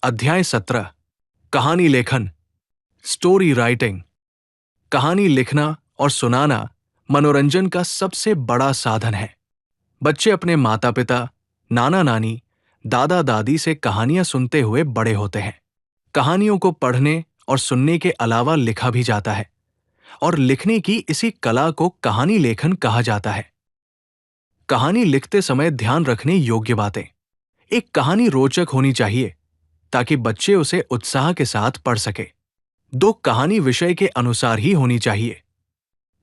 अध्याय 17। कहानी लेखन, स्टोरी राइटिंग। कहानी लिखना और सुनाना मनोरंजन का सबसे बड़ा साधन है। बच्चे अपने माता पिता, नाना नानी, दादा दादी से कहानियां सुनते हुए बड़े होते हैं। कहानियों को पढ़ने और सुनने के अलावा लिखा भी जाता है और लिखने की इसी कला को कहानी लेखन कहा जाता है। कहानी लिखते समय ध्यान रखने योग्य बातें। एक कहानी रोचक होनी चाहिए ताकि बच्चे उसे उत्साह के साथ पढ़ सके। 2 कहानी विषय के अनुसार ही होनी चाहिए।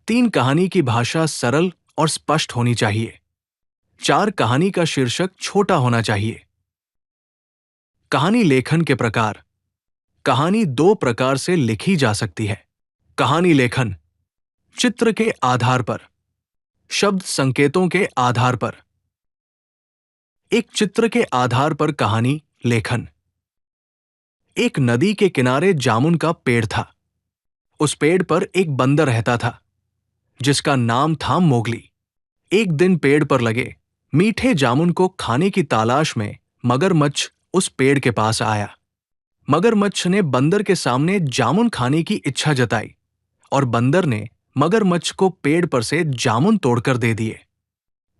3 कहानी की भाषा सरल और स्पष्ट होनी चाहिए। 4 कहानी का शीर्षक छोटा होना चाहिए। कहानी लेखन के प्रकार। कहानी 2 प्रकार से लिखी जा सकती है। कहानी लेखन चित्र के आधार पर, शब्द संकेतों के आधार पर। एक चित्र के आधार पर कहानी लेखन। एक नदी के किनारे जामुन का पेड़ था। उस पेड़ पर एक बंदर रहता था जिसका नाम था मोगली। एक दिन पेड़ पर लगे मीठे जामुन को खाने की तलाश में मगरमच्छ उस पेड़ के पास आया। मगरमच्छ ने बंदर के सामने जामुन खाने की इच्छा जताई और बंदर ने मगरमच्छ को पेड़ पर से जामुन तोड़कर दे दिए।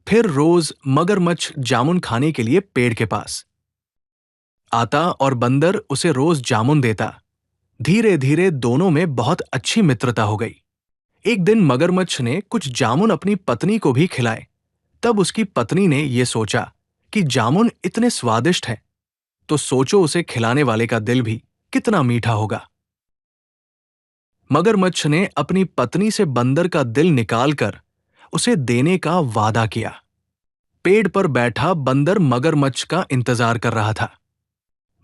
फिर रोज मगरमच्छ जामुन खाने के लिए पेड़ के पास आता और बंदर उसे रोज जामुन देता। धीरे धीरे दोनों में बहुत अच्छी मित्रता हो गई। एक दिन मगरमच्छ ने कुछ जामुन अपनी पत्नी को भी खिलाए। तब उसकी पत्नी ने यह सोचा कि जामुन इतने स्वादिष्ट हैं, तो सोचो उसे खिलाने वाले का दिल भी कितना मीठा होगा। मगरमच्छ ने अपनी पत्नी से बंदर का दिल निकालकर उसे देने का वादा किया। पेड़ पर बैठा बंदर मगरमच्छ का इंतजार कर रहा था।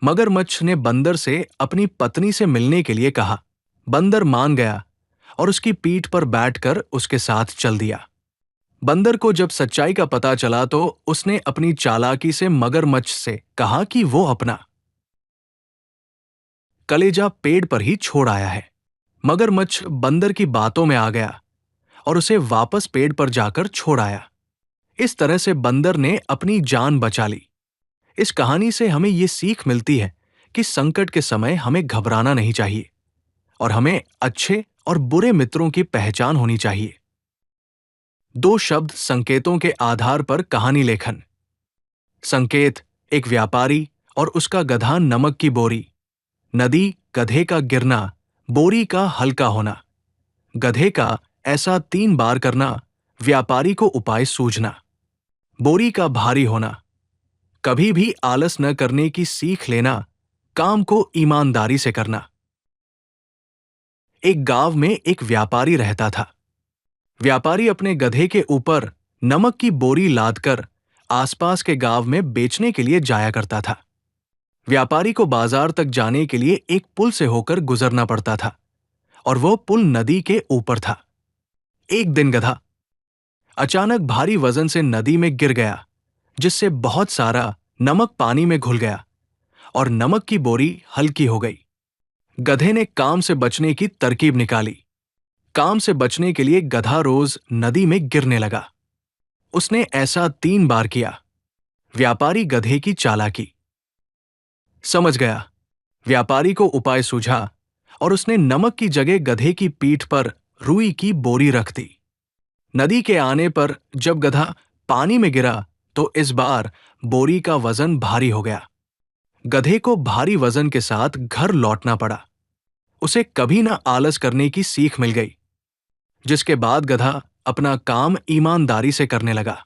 मगरमच्छ ने बंदर से अपनी पत्नी से मिलने के लिए कहा। बंदर मान गया और उसकी पीठ पर बैठकर उसके साथ चल दिया। बंदर को जब सच्चाई का पता चला तो उसने अपनी चालाकी से मगरमच्छ से कहा कि वो अपना कलेजा पेड़ पर ही छोड़ आया है। मगरमच्छ बंदर की बातों में आ गया और उसे वापस पेड़ पर जाकर छोड़ आया। इस तरह से बंदर ने अपनी जान बचा ली। इस कहानी से हमें ये सीख मिलती है कि संकट के समय हमें घबराना नहीं चाहिए और हमें अच्छे और बुरे मित्रों की पहचान होनी चाहिए। 2 शब्द संकेतों के आधार पर कहानी लेखन। संकेत, एक व्यापारी और उसका गधा नमक की बोरी। नदी, गधे का गिरना, बोरी का हल्का होना। गधे का ऐसा 3 बार करना, व्यापारी को उपाय सूझना। बोरी का भारी होना, कभी भी आलस न करने की सीख लेना, काम को ईमानदारी से करना। एक गांव में एक व्यापारी रहता था। व्यापारी अपने गधे के ऊपर नमक की बोरी लादकर आसपास के गांव में बेचने के लिए जाया करता था। व्यापारी को बाजार तक जाने के लिए एक पुल से होकर गुजरना पड़ता था और वह पुल नदी के ऊपर था। एक दिन गधा अचानक भारी वजन से नदी में गिर गया, जिससे बहुत सारा नमक पानी में घुल गया और नमक की बोरी हल्की हो गई। गधे ने काम से बचने की तरकीब निकाली। काम से बचने के लिए गधा रोज नदी में गिरने लगा। उसने ऐसा 3 बार किया। व्यापारी गधे की चालाकी समझ गया। व्यापारी को उपाय सूझा और उसने नमक की जगह गधे की पीठ पर रुई की बोरी रख दी। नदी के आने पर जब गधा पानी में गिरा तो इस बार बोरी का वजन भारी हो गया। गधे को भारी वजन के साथ घर लौटना पड़ा। उसे कभी ना आलस करने की सीख मिल गई, जिसके बाद गधा अपना काम ईमानदारी से करने लगा।